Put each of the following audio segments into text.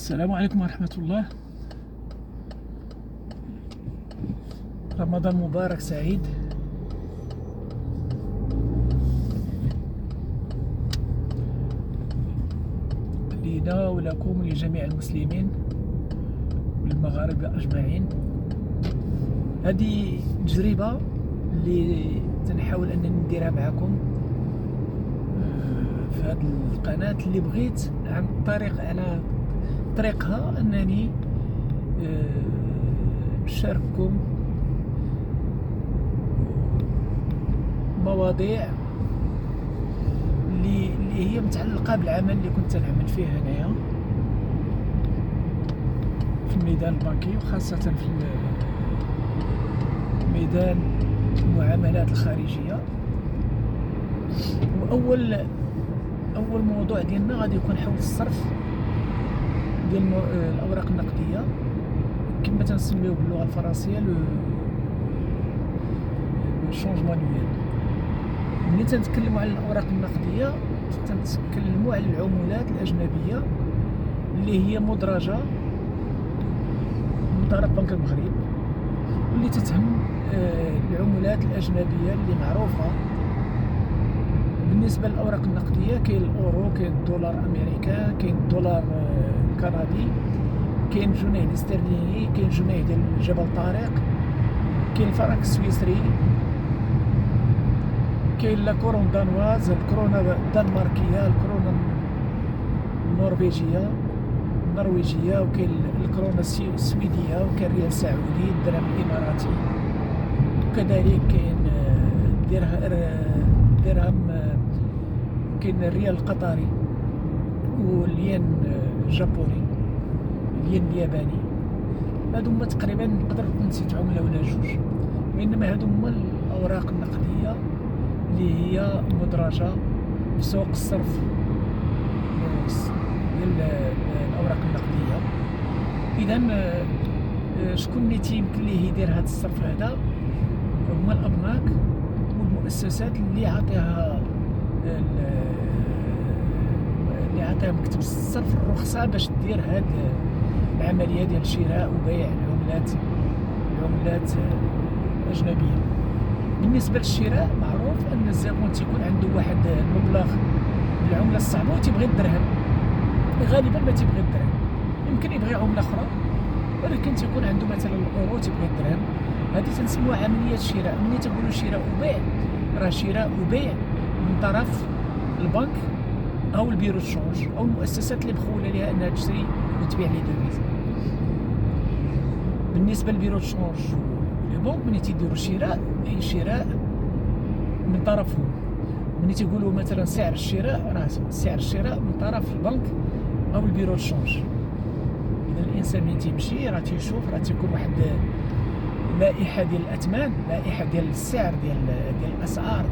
السلام عليكم ورحمة الله. رمضان مبارك سعيد. لينا ولكم ولجميع المسلمين والمغاربة أجمعين. هذه تجربة اللي تنحاول أنني نديرها معكم في هذه القناة، اللي بغيت عن على طريقها أنني نشارككم مواضيع اللي هي متعلقة بالعمل اللي كنت نعمل فيه هنايا في الميدان البنكي، وخاصة في ميدان المعاملات الخارجية. وأول موضوع ديالنا غادي يكون حول الصرف ديال الأوراق النقدية، كما تنسميو باللغة الفرنسية لو شونج مانويل. ملي تنتكلموا على الأوراق النقدية تنتكلموا على العملات الأجنبية اللي هي مدرجة من طرف بنك المغرب، واللي تتهم العملات الأجنبية اللي معروفة. بالنسبة للأوراق النقدية كاين الأورو، كاين الدولار أمريكا، كاين الدولار الكندي، كاين الجنيه الاسترليني، كاين الجنيه ديال جبل طارق، كاين الفرنك السويسري، كاين لا كورون دانواز، الكورونا الدنماركية، الكورونا النرويجية، وكاين الكورونا السويدية، وكاين الريال السعودي، الدرهم الإماراتي، وكذلك كاين درهم، كاين الريال القطري، والين الجابوني، الين الياباني. هادو هما تقريبا نقدر نكون نسيت عملة ولا جوج، وإنما هادو هما الأوراق النقدية اللي هي مدرجة في سوق الصرف ديال الأوراق النقدية. إذا شكون اللي تيمكن ليه يدير هاد الصرف هذا؟ هما الأبناك والمؤسسات اللي عطيها مكتب الصرف الرخصة باش دير هاد العملية ديال شراء وبيع العملات الأجنبية. بالنسبة للشراء معروف أن الزبون تيكون عنده واحد المبلغ من العملة الصعبة وتيبغي الدرهم، غالبا ما تيبغي الدرهم، يمكن يبغي عملة أخرى، ولكن تيكون عنده مثلا الأورو تيبغي الدرهم. هذه تنسموها عملية شراء. ملي تقولوا شراء وبيع، راه شراء وبيع من طرف البنك أو البيرو الشونج أو المؤسسات اللي مخولة لها أنها تشري وتبيع لي دوفيز. بالنسبة للبيرو الشونج والبنك، ملي تيديروا شراء، أي شراء من طرفهم. ملي تيقولوا مثلا سعر الشراء، راه سعر الشراء من طرف البنك أو البيرو الشونج. إذا الإنسان ملي تيمشي راه تيشوف، راه تيكون واحد لائحة ديال الأثمان، لائحة ديال السعر ديال الأسعار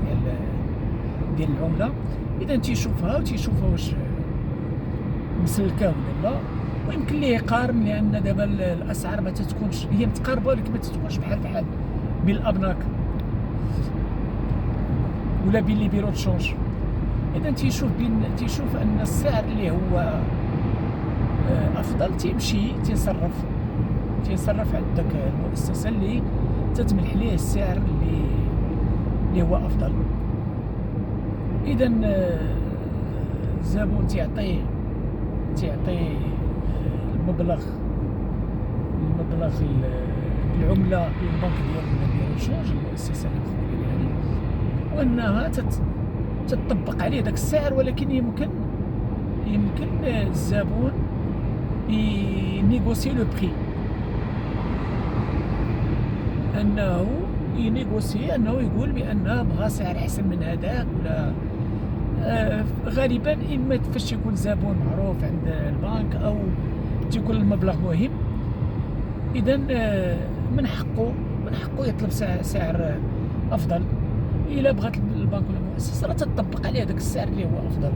ديال العملة. إذا تيشوفها وتيشوفها واش مسلكة ولا لا، ويمكن ليه يقارن، لأن دابا الأسعار ما تتكونش هي متقاربة، ولكن ما تتكونش بحال بين الأبناك ولا بين لي بيرو تشونج. إذا تيشوف أن السعر اللي هو أفضل تيمشي تيصرف عند داك المؤسسة اللي تتمنح ليه السعر اللي هو أفضل. إذا الزبون تيعطي المبلغ العملة للبنك ديال الشونج، المؤسسة اللي مخولة لها، وأنها تطبق عليه داك السعر. ولكن يمكن الزبون ينيغوسي لو بري، أنه يقول بأنه بغى سعر أحسن من هذاك، ولا غالبا إما فاش يكون زبون معروف عند البنك أو تيكون المبلغ مهم، إذا من حقه يطلب سعر أفضل. إلا بغات البنك ولا المؤسسة راه تطبق عليه داك السعر اللي هو أفضل.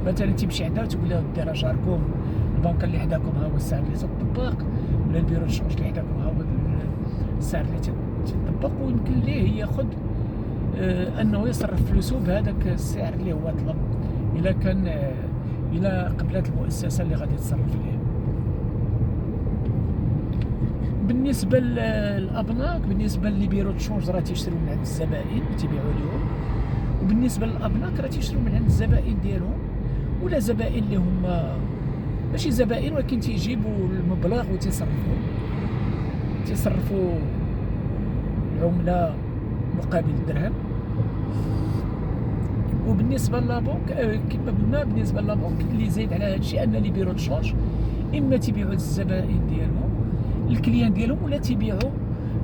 مثلا تمشي عندها وتقول لها ودي راه جاركم البنك اللي حداكم ها هو السعر اللي تطبق، ولا البيرو الشونج اللي حداكم ها هو السعر اللي تطبق، ويمكن ليه ياخذ انه يصرف فلوسه بهذاك السعر اللي هو طلب، الا قبلت المؤسسه اللي غادي تصرف ليه. بالنسبه للابناك، بالنسبه لي بيرو تشونج راه تيشريو من عند الزبائن وتيبيعوا لهم، وبالنسبه للابناك راه تيشريو من عند الزبائن ديالهم، ولا زبائن اللي هما ماشي زبائن ولكن تيجيبوا المبلغ تيصرفوا العمله مقابل الدرهم. وبالنسبه لابونك كما قلنا، بالنسبه لابونك اللي زايد على هذا الشيء ان لي بيرو تشونج اما تيبيعوا للزبائن ديالهم الكليان ديالهم، ولا تيبيعوا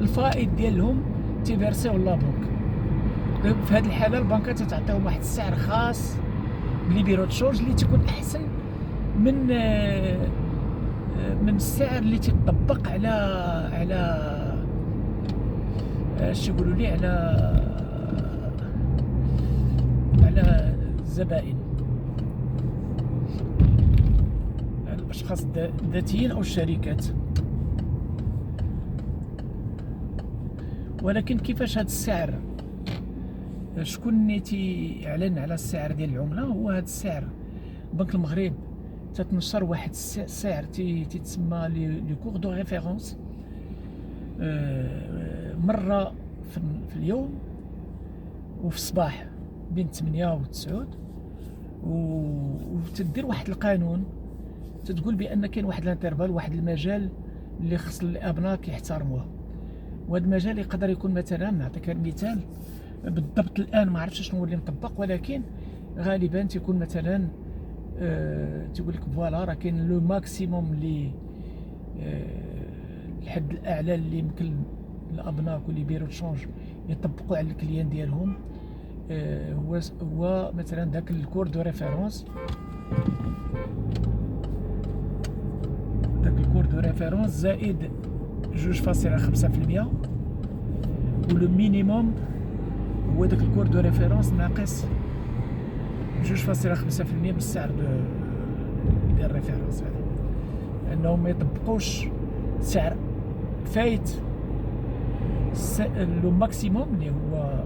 الفائض ديالهم تيفيرسيو لابونك. في هذه الحاله البنكه تتعطيهم واحد السعر خاص بلي بيرو تشونج اللي تيكون احسن من السعر اللي تيطبق على اش يقولوا لي على الزبائن، الاشخاص الذاتيين او الشركات. ولكن كيفاش هذا السعر، شكون اللي تيعلن على السعر ديال العمله؟ هو هذا السعر بنك المغرب تتنشر واحد السعر تيتسمى لي كور دو ريفيرونس مره في اليوم وفي الصباح بين 8 و 9، وتدير واحد القانون تتقول بان كاين واحد الانترفال، واحد المجال اللي خص الابناء كيحترموه. وهذا المجال يقدر يكون مثلا، نعطيك المثال بالضبط الان ما عرفتش شنو هو اللي مطبق، ولكن غالبا تيكون مثلا تقول لك فوالا راه كاين لو ماكسيموم اللي الحد الاعلى اللي يمكن الابناك واللي بيرو تشونج يطبقوا على الكليان ديالهم، هو مثلا داك الكور دو ريفيرونس، داك الكور دو ريفيرونس زائد 2.5%، ولو مينيموم هو داك الكور دو ريفيرونس ناقص 2.5% من السعر ديال الريفيرونس هذا، انهم ما يطبقوش سعر فايت لو ماكسيموم اللي هو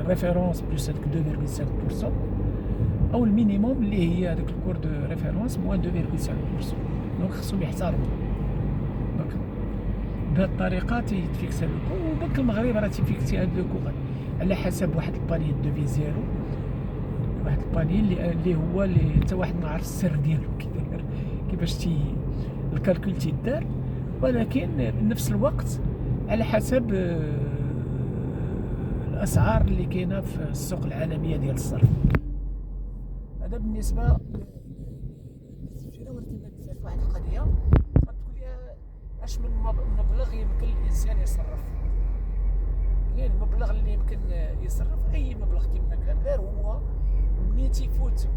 ريفيرونس بلس هذاك 2.5%، او المينيموم اللي هي هذاك الكور دو ريفيرونس موان 2.5%. دونك خصهم يحترموا. دونك بهذه الطريقه تيتفيكس هذا الكور، وبنك المغرب راه تيفيكسي هذا الكور على حسب واحد الباني دوفيز ديالو، واحد الباني اللي هو اللي حتى واحد ما عرف السر ديالو كيفاش الكالكول تيدار، ولكن بنفس الوقت على حسب الاسعار اللي كاينه في السوق العالميه ديال الصرف. هذا بالنسبه ولكن في واحد القضيه غتقول لي اش من مبلغ يمكن الانسان يصرف. يعني المبلغ اللي يمكن يصرف اي مبلغ كما قال، غير هو ملي تيفوت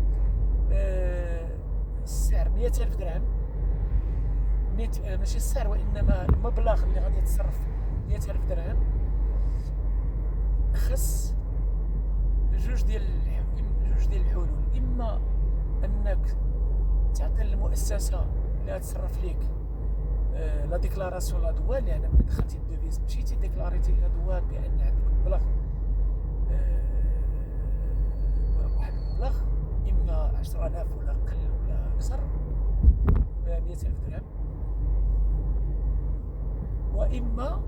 السعر 100,000 درهم، ماشي السعر وانما المبلغ اللي غادي يتصرف 100,000 درهم، خص جوج ديال الحلول. اما انك تعطي للمؤسسه اللي غتصرف ليك لا ديكلاراسيون لا دوان، لان ملي دخلتي الدوفيز مشيتي ديكلاريتي لا دوان بان عندك مبلغ، واحد المبلغ اما 10,000 ولا اقل ولا اكثر 100,000 درهم، واما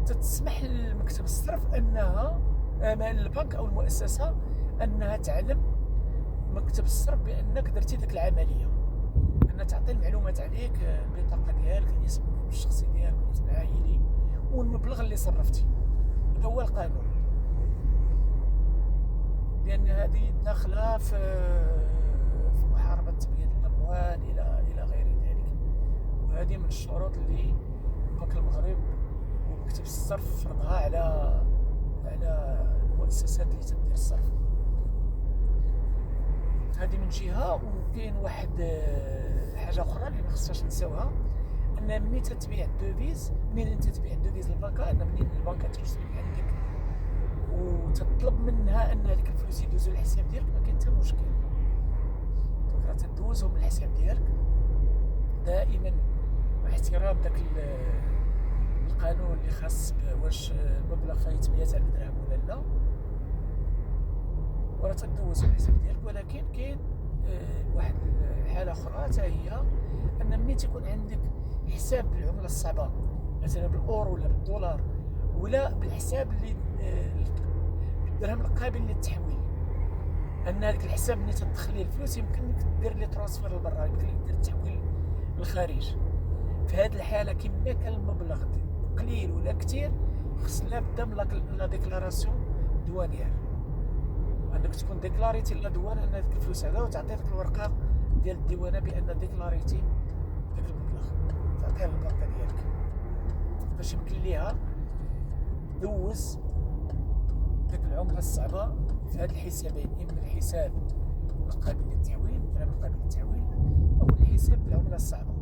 تتسمح لمكتب الصرف انها البنك او المؤسسه انها تعلم مكتب الصرف بانك درتي ديك العمليه، ان تعطي المعلومات عليك، البطاقه ديالك، الاسم الشخصي ديالك، الاسم العائلي، والمبلغ اللي صرفتي. هذا هو القانون، لان هذه داخله في محاربه تبييض الاموال الى غير ذلك. وهذه من الشروط اللي بنك المغرب ومكتب الصرف فرضها على المؤسسات اللي تدير الصرف. هذه من جهه. وكاين واحد حاجه اخرى اللي ما خصناش نساوها، ان ملي تتبيع الدوفيز، منين انت تبيع الدوفيز للبنكه، ان منين البنكه ترسل عندك وتطلب منها ان هذيك الفلوس يدوزوا للحساب ديالك، ما كاين حتى مشكل. دونك راه تدوزهم للحساب ديالك دائما مع احترام داك القانون اللي خاص واش المبلغ فايت 100,000 درهم ولا لا، ولا تدوز الحساب ديالك. ولكن كاين واحد الحاله اخرى حتى هي ان ملي تيكون عندك حساب بالعمله الصعبه مثلا بالاورو ولا بالدولار ولا بالحساب اللي الدرهم القابل للتحويل، ان هذاك الحساب اللي تدخلي الفلوس يمكن لك دير لي ترانسفير لبرا، يمكن لك دير التحويل للخارج. في هذه الحاله كما كان المبلغ قليل ولا كثير، خص لابد من لا ديكلاراسيون دوانيير، انك تكون ديكلاريتي لا دوان ان هذيك الفلوس هذا، وتعطي ديك الورقه ديال الديوانه بان ديكلاريتي داك المبلغ، تعطيها للبنكه ديالك باش يمكن ليها دوز ديك العمله الصعبه في هاد الحسابين، اما الحساب القابل للتحويل، الدرهم القابل للتحويل، او الحساب بالعمله الصعبه.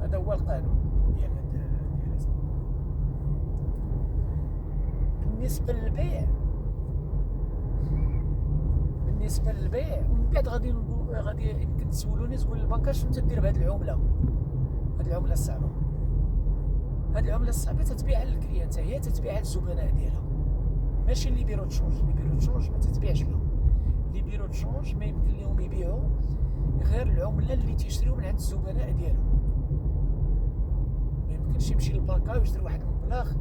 هذا هو القانون ديال بالنسبه للبيع ومن بعد غادي يمكن تسولوني تقول البنكه شنو تدير بهذه العمله، هذه العمله الصعبه. هذه العمله الصعبه تتبيعها للكليانت، هي تتبيعها للزبناء ديالها، ماشي اللي بيرو تشونج. اللي بيرو تشونج ما تتبيعش لهم، اللي بيرو تشونج ما يمكن لهم يبيعوا غير العمله اللي تيشريو من عند الزبناء ديالهم. ما يمكنش يمشي للبنكه ويشري واحد المبلغ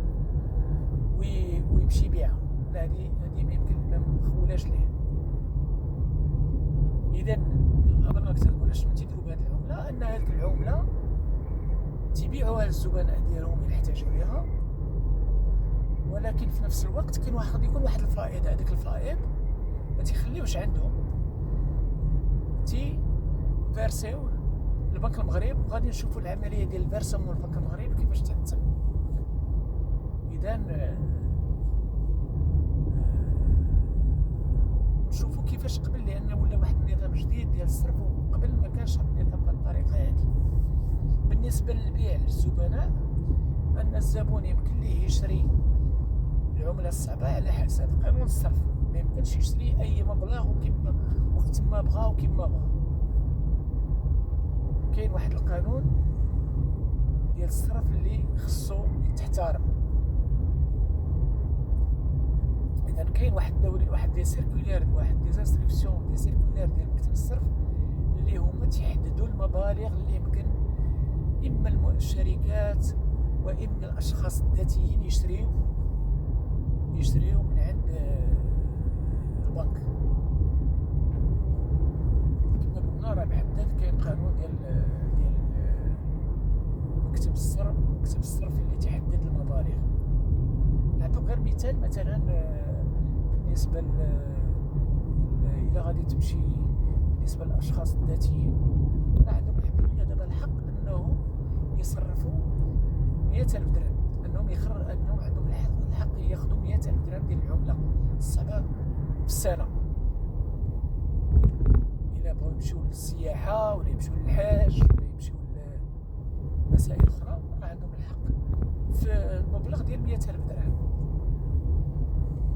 ويمشي يبيعها، لا هذه ما يمكن، ما مخولاش ليه. اذا البنك تقول شنو تيديروا بهذه العمله، ان هذيك العمله تيبيعوها للزبناء ديالهم اللي يحتاجوا ليها، ولكن في نفس الوقت كاين يكون واحد الفائض، هذاك الفائض ما تيخليوش عندهم، فيرسيوه البنك المغرب، وغادي نشوفوا العمليه ديال الفيرسمون البنك المغرب كيفاش تتم. اذا نشوفوا كيفاش قبل، لان ولا واحد النظام جديد ديال الصرف، وقبل ما كانش النظام بالطريقه هذه. بالنسبه للبيع للزبناء، ان الزبون يمكن ليه يشري العمله الصعبه على حسب قانون الصرف، ما يمكنش يشري اي مبلغ وكما وقت ما بغا وكما بغا. كاين واحد القانون ديال الصرف اللي خصو يتحترم. اذا كاين واحد دي سيركولير، واحد دي انستركسيون دي سيركولير ديال مكتب الصرف اللي هما تيحددوا المبالغ اللي يمكن اما الشركات واما الاشخاص الذاتيين يشريو من عند البنك. كما قلنا راه محدد، كاين قانون ديال مكتب الصرف اللي تيحدد المبالغ. نعطيو غير مثال، مثلا بالنسبه الى غادي تمشي بالنسبه للاشخاص الذاتيين، راه عندهم الحريه دابا الحق انهم يصرفوا 100,000 درهم، انهم عندهم الحق ياخذوا 100,000 درهم ديال العمله الصعبه في السنه. الا بغاو يمشيو للسياحه ولا يمشيو للحاج ولا يمشيو لمسائل اخرى، راه عندهم الحق في المبلغ ديال 100,000 درهم.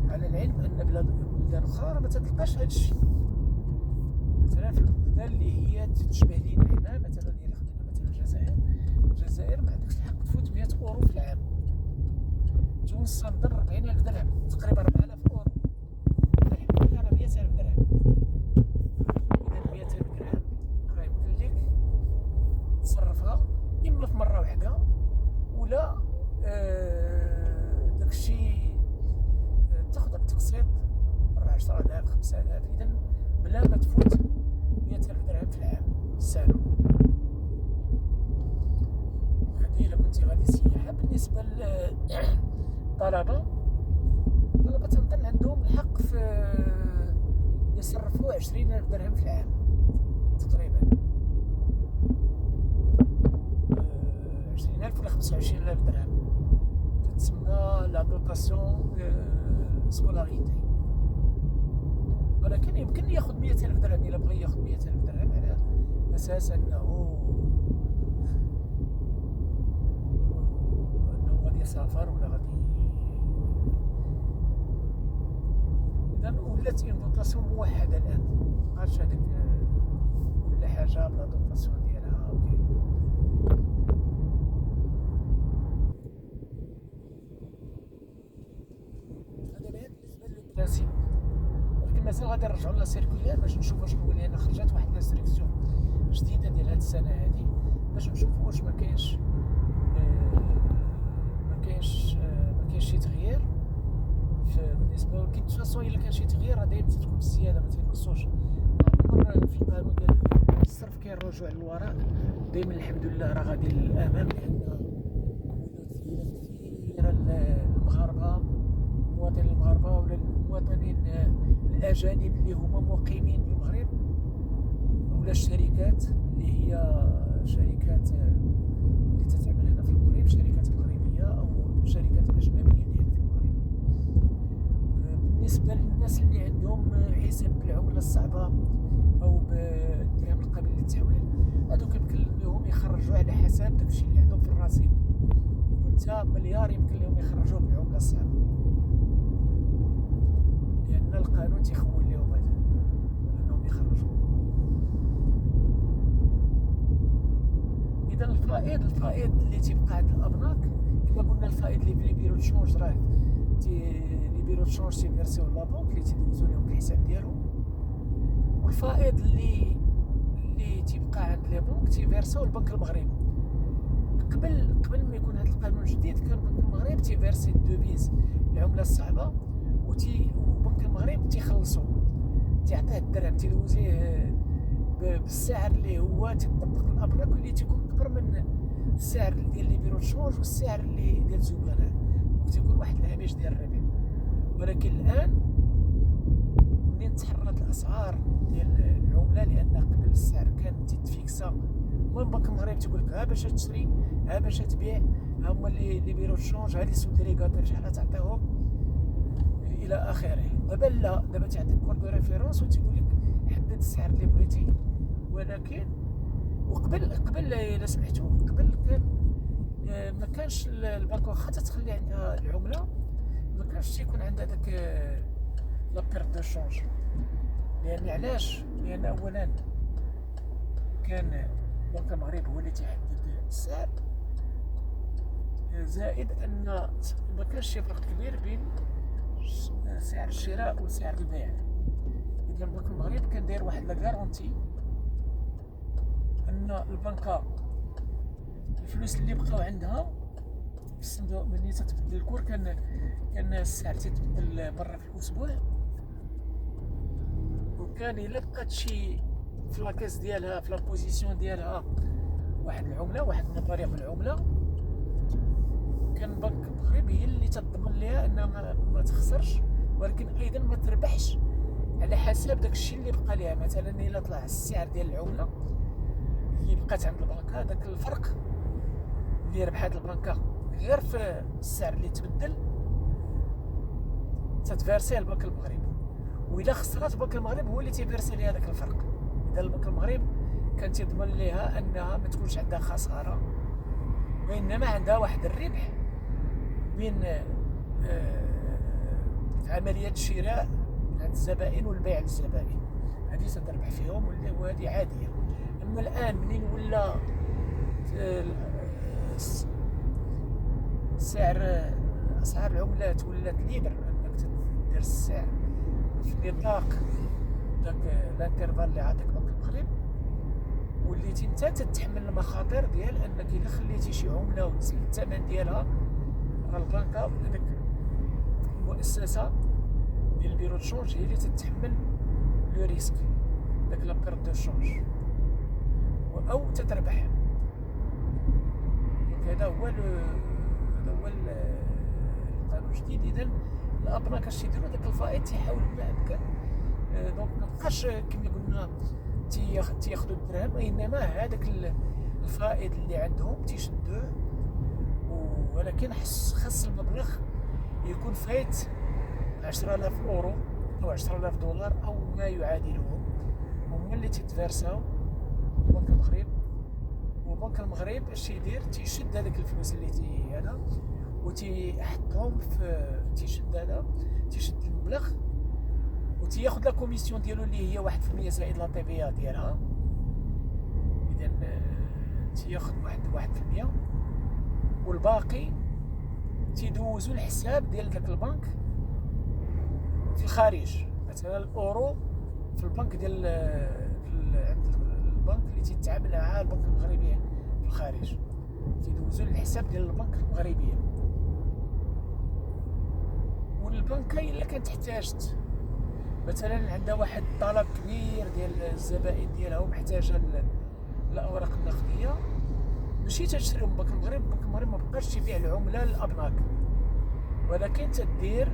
على العلم ان بلدان اخرى ما تتلقاش هذا الشيء. مثلا في البلدان اللي هي تشبه لينا حنا، مثلا الا خدينا مثلا الجزائر ما عندكش الحق تفوت 100 اورو في العام. تونس تنضر 40,000 درهم، تقريبا 4,000 اورو. الحمد لله راه 100,000 درهم. اذا 100,000 درهم راه يمكن لك تصرفها اما في مره واحده، ولا داكشي تاخذ بتقسيط مره 10,000 5,000، اذا بلا ما تفوت 100,000 درهم في العام السنه. هذه الا كنتي غادي سياحه. بالنسبه للطلبه تنظن عندهم الحق في يصرفوا 20,000 درهم في العام تقريبا، 20,000 ولا 25,000 درهم، تتسمى لا دوطاسيون سكولاريتي. ولكن يمكن ياخذ 100,000 درهم الا بغى ياخذ 100,000 درهم على اساس انه غادي يسافر ولا غادي. اذا ولات دوطاسيون موحده الان، مابقاش هذيك كل حاجه بلا دوطاسيون ديالها. هذا بالنسبه للبرانسيب. ولكن مازال غادي نرجعوا للا سيركولير باش نشوفوا شنو هو، لان خرجت واحد الانستركسيون جديده ديال هاد السنه هادي باش نشوفوا واش ما كاينش تغيير بالنسبه كي فاصون الا كان شي تغيير راه دايما تكون بالزياده، ما تينقصوش. عمر في القانون ديال الصرف كاين الرجوع للوراء، دايما الحمد لله راه غادي للامام، لان كثيره المغاربه، المواطنين المغاربه ولا المواطنين الاجانب اللي هما مقيمين بالمغرب، ولا الشركات اللي هي شركات اللي تتعمل هنا في المغرب، شركات مغربيه او شركات اجنبيه اللي هنا في المغرب. بالنسبه للناس اللي عندهم حساب بالعمله الصعبه او بالدرهم القابل للتحويل، هذوك يمكن لهم يخرجوا على حساب داكشي اللي عندهم في الرصيد. وانت مليار يمكن لهم يخرجوه بالعمله الصعبه، لان القانون تيخول لهم هذا انهم يخرجوا. اذا الفائض اللي تيبقى عند الابناك كما قلنا، الفائض اللي في لي بيرو تشونج راه لي بيرو تشونج تيفيرسيو لا بنك اللي تيدوزو لهم الحساب ديالهم، والفائض اللي تيبقى عند لي بنك تيفيرسيو البنك المغربي. قبل ما يكون هذا القانون الجديد كان البنك المغربي تيفيرسي الدوفيز العمله الصعبه، وبنك المغرب تيخلصو، تيعطيه الدرهم تيدوزيه بالسعر اللي هو تيطبق الابناك، واللي تيكون اكبر من السعر ديال لي بيرو تشونج والسعر اللي ديال الزبناء، وتيكون واحد الهامش ديال الربح. ولكن الان منين تحررت الاسعار ديال العمله، لان قبل السعر كان تيتفيكسا من بنك المغرب، تيقول لك ها باش تشري ها باش تبيع، ها هما اللي بيرو تشونج، هادي سو ديليغاتور شحال تعطيهم الى اخره. دابا لا، دابا تيعطيك كود دو ريفيرونس وتيقول لك حدد السعر اللي بغيتي. ولكن وقبل الا سمحتوا قبل كان ما كانش البنك واخا تخلي عندها العمله ما كانش تيكون عندها داك لا بيرت دو شونج. لان علاش؟ لان اولا كان البنك المغرب هو اللي تيحدد السعر، زائد ان ما كانش شي فرق كبير بين سعر الشراء وسعر البيع. اذا البنك المغرب كان داير واحد لا غارونتي ان البنكه الفلوس اللي بقاو عندها في الصندوق ملي تتبدل الكور، كان السعر تيتبدل مره في الاسبوع، وكان الا بقات شي في لاكاس ديالها في لابوزيسيون ديالها واحد العمله، واحد المبالغ من العمله، كان البنك المغربي هي اللي تضمن ليها انها ما تخسرش، ولكن ايضا ما تربحش على حساب داك الشيء اللي بقى ليها. مثلا الا طلع السعر ديال العمله اللي بقات عند البنكه، داك الفرق اللي ربحات البنكه غير في السعر اللي تبدل تتفيرسي البنك المغربي، واذا خسرات البنك المغربي هو اللي تيفيرسي ليها داك الفرق. اذا البنك المغربي كان تيضمن ليها انها ما تكونش عندها خساره، وانما عندها واحد الربح بين في عمليات الشراء عند الزبائن والبيع للزبائن، هذه تتربح فيهم وهذه عاديه. اما الان منين ولا اسعار العملات ولات ليبر، انك تدير السعر في نطاق داك الانترفال اللي عطاك بنك المغرب، وليتي انت تتحمل المخاطر ديال انك الا خليتي شي عمله ونزل الثمن ديالها، راه البنكه داك المؤسسه ديال البيرو تشونج هي اللي تتحمل لو ريسك، داك لا بيرت دو شونج، او تتربح. هذا هو القانون الجديد. اذا الابناك اش تيديروا داك الفائض تيحاولوا ما امكن دونك ما بقاش كما قلنا تياخذوا الدرهم، انما هذاك الفائض اللي عندهم تيشدوه، ولكن خاص المبلغ يكون فايت 10,000 اورو او 10,000 دولار او ما يعادلهم، هما اللي تيتفارساو البنك المغرب. وبنك المغرب اش تيدير؟ تيشد هذاك الفلوس اللي هذا وتيحطهم في تيشد المبلغ وتياخذ لا كوميسيون ديالو اللي هي 1% زائد لا تي في ديالها. اذا تياخذ واحد 1%، والباقي تيدوزو الحساب ديال داك البنك في الخارج. مثلا الاورو في البنك ديال عند البنك اللي تيتعامل مع البنك المغربي في الخارج، تيدوزو للحساب ديال البنك المغربي. البنكه الا كانت احتاجت مثلا عندها واحد الطلب كبير ديال الزبائن ديالها ومحتاجه الاوراق النقديه، ماشي تشريهم من بنك المغرب. بنك المغرب ما بقاش تيبيع العمله للابناك، ولكن تدير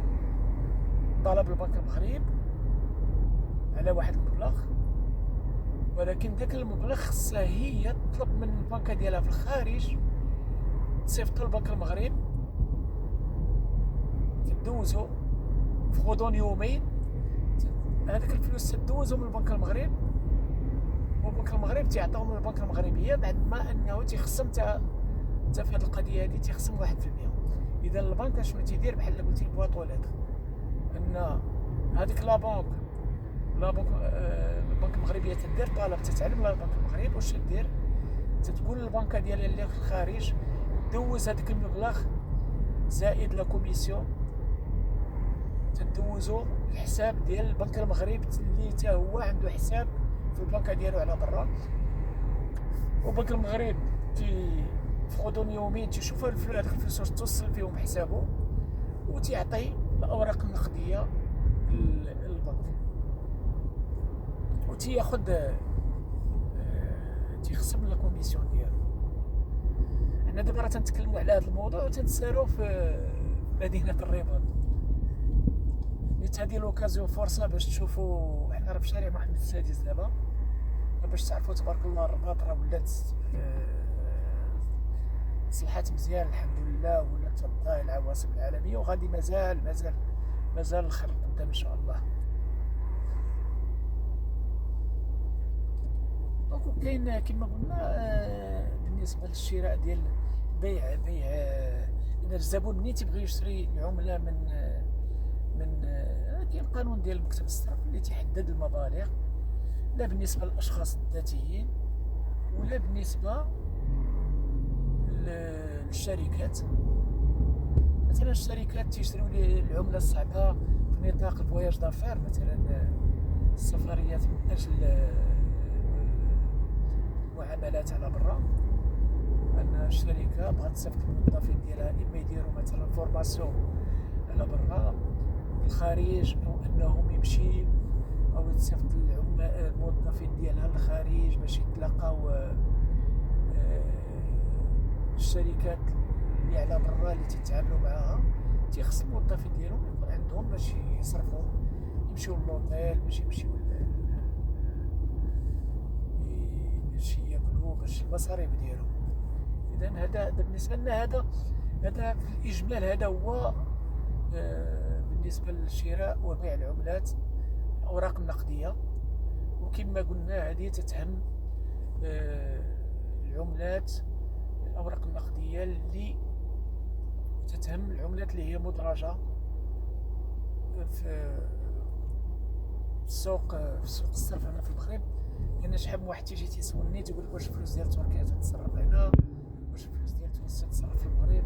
طلب البنك المغرب على واحد المبلغ، ولكن داك المبلغ خصها هي تطلب من البنكه ديالها في الخارج تصيفطو لبنك المغرب، تدوزو في غضون يومين. هذيك الفلوس تدوزو من البنك المغرب، وبنك المغرب تيعطيهم للبنك المغربيه، بعد ما انه تيخصم تا في هذه القضيه هذه تيخصم 1%. اذا البنك شنو تيدير بحال قلتي البواطولات، ان هذيك لا بنك البنك المغربيه تدير طلب، تتعلم للبنك المغرب واش تدير، تتقول للبنكه ديالها اللي في الخارج دوز هذاك المبلغ زائد لا كوميسيون، تدوزو الحساب ديال البنك المغربي اللي حتى هو عنده حساب في البنكه ديالو على برا، وبنك المغرب في غضون يومين تيشوف هذيك الفلوس واش توصل فيهم حسابه، وتيعطي الاوراق النقديه للبنك، وتياخد تيخصم لا كوميسيون ديالو. حنا دابا راه تنتكلموا على هذا الموضوع وتنسالو في مدينه الرباط. نيت هذه لوكازيون فرصه باش تشوفوا، حنا راه في شارع محمد السادس دابا، باش تعرفوا تبارك الله الرباط راه ولات صلحات مزيان الحمد لله، ولات ترضى العواصم العالميه، وغادي مازال الخير قدام ان شاء الله. دونك كاين كما قلنا بالنسبه للشراء ديال بيع ان الزبون ملي تيبغي يشري العمله من كاين قانون ديال مكتب الصرف اللي تيحدد المبالغ، لا بالنسبه للاشخاص الذاتيين ولا بالنسبه للشركات. مثلا الشركات تيشريو العمله الصعبه في نطاق الفواياج دافير، مثلا السفريات من اجل معاملات على برا، ان الشركه بغات تصيفط الموظفين ديالها اما يديروا مثلا فورماسيون على برا في الخارج، او انهم يمشي او تصيفط الموظفين ديالها للخارج باش يتلاقاو الشركات اللي على برا اللي تتعاملوا معها، تيخص الموظفين ديالهم يكون عندهم باش يصرفوا، يمشيو للوطيل، باش يمشيو باش ياكلوا، باش المصاريف ديالهم. اذا هذا بالنسبه لنا، هذا في الاجمال هذا هو بالنسبه للشراء وبيع العملات الاوراق النقديه. وكما قلنا هذه تتهم العملات الاوراق النقديه اللي تتهم العملات اللي هي مدرجه في السوق الصرف هنا في المغرب. لان شحال من واحد تيجي تيسولني تيقول لك واش الفلوس ديال تركيا تتصرف هنا، واش الفلوس ديال تونس تتصرف في المغرب.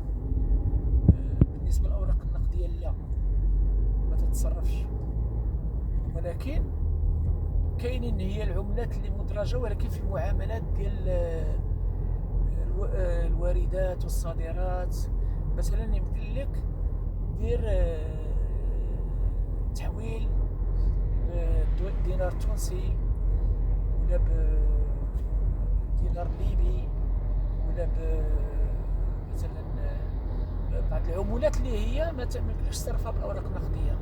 بالنسبه للاوراق النقديه لا، ما تتصرفش، ولكن كاينين هي العملات اللي مدرجه ولكن في المعاملات ديال الواردات والصادرات. مثلا يمكن لك دير تحويل بدينار تونسي ولا بدينار ليبي ولا مثلا بعض العملات اللي هي ما يمكنش تصرفها بالاوراق النقديه،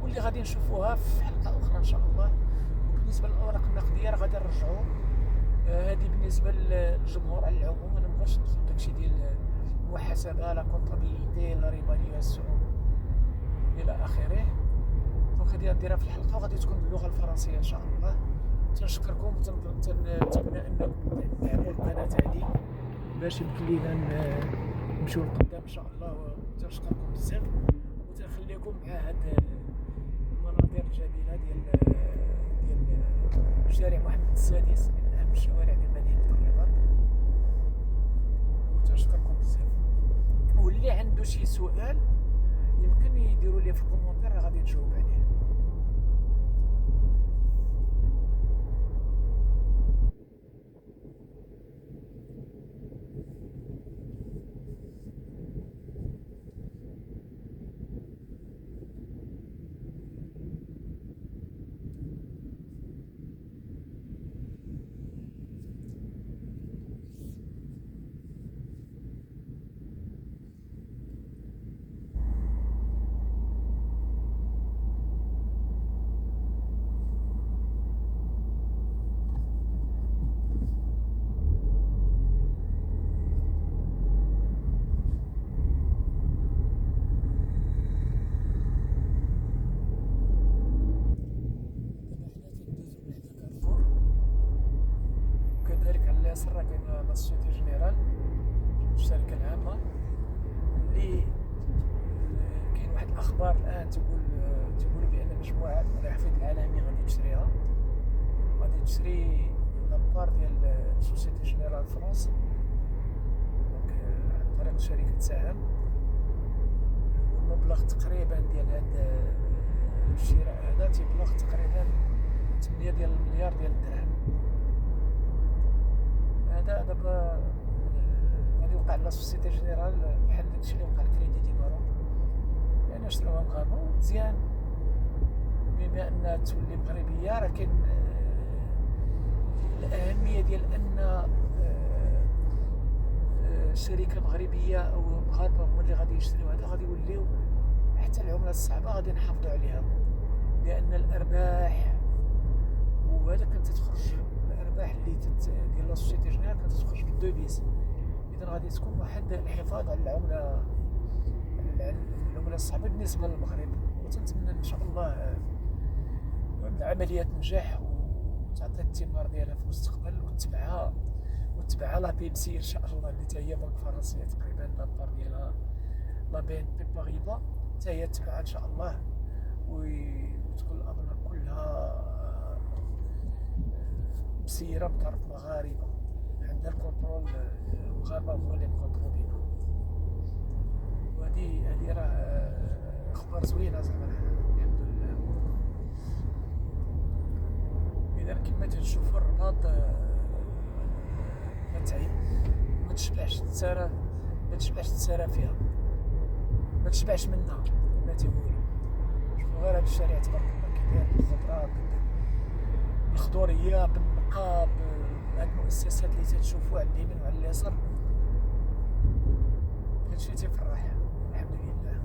واللي غادي نشوفوها في حلقه اخرى ان شاء الله. بالنسبه للاوراق النقديه راه غادي نرجعوا هذه بالنسبه للجمهور على العموم. انا مابغيتش ندخل داكشي ديال المحاسبه، لا كونطابيليتي، لا ريفالياسيون الى اخره. دونك غادي نديرها في الحلقه وغادي تكون باللغه الفرنسيه ان شاء الله. تنشكركم وتنتمنى انكم تدعموا القناه هذه باش يمكن لينا نمشيو لقدام ان شاء الله. وتنشكركم بزاف وتنخليكم مع هاد المناظر الجميله ديال شارع محمد السادس من اهم الشوارع ديال مدينه الرباط. وتنشكركم بزاف، واللي عنده شي سؤال يمكن يديروا لي في الكومونتير غادي نجاوب عليه. سوسيتي جينيرال، الشركة العامة، اللي كاين واحد الأخبار الآن تقولوا بأن مجموعة من الحفيظ العالمي غادي تشري لابار ديال سوسيتي جينيرال فرونس، دونك عن طريق شركة سهم. والمبلغ تقريبا ديال هذا الشراء هذا تيبلغ تقريبا 8 ديال المليار ديال الدرهم. هذا دابا غادي يوقع على سوسيتي جينيرال بحال داكشي اللي وقع لكريدي دي مارون، لأن شراوها مغاربة ومزيان. بما أنها تولي مغربية راه كاين الأهمية ديال أن شركة مغربية أو مغاربة هما اللي غادي يشريو هذا، غادي يوليو حتى العملة الصعبة غادي نحافظوا عليها، لأن الأرباح وهذا كانت تخرج الأرباح اللي ديال لا سوسيتي جينيرال كانت تخرج بالدوفيز. إذا غادي تكون واحد الحفاظ على العملة الصعبة بالنسبة للمغرب. وتنتمنى إن شاء الله العملية تنجح وتعطي الثمار ديالها في المستقبل، وتبعها لا بيبسي إن شاء الله، اللي هي بنك فرنسية تقريبا لابار ديالها لا بي باريبا، حتى هي تبعها إن شاء الله، وتكون الأمر كلها مسيرة بطرف مغاربة، عندنا الكونترول، المغاربة هما اللي مكونترولينها. وهذه راه أخبار زوينة زعما الحمد لله. إذا كما تنشوفوا الرباط ما تشبعش تسارى فيها، ما تشبعش منها كما تيقولوا. شوفوا غير هذا الشارع تبارك الله كي داير بالخضره بالخضوريه بالنقاب، هاد المؤسسات اللي تنشوفوا على اليمين وعلى اليسار، هادشي تيفرح. الحمد لله.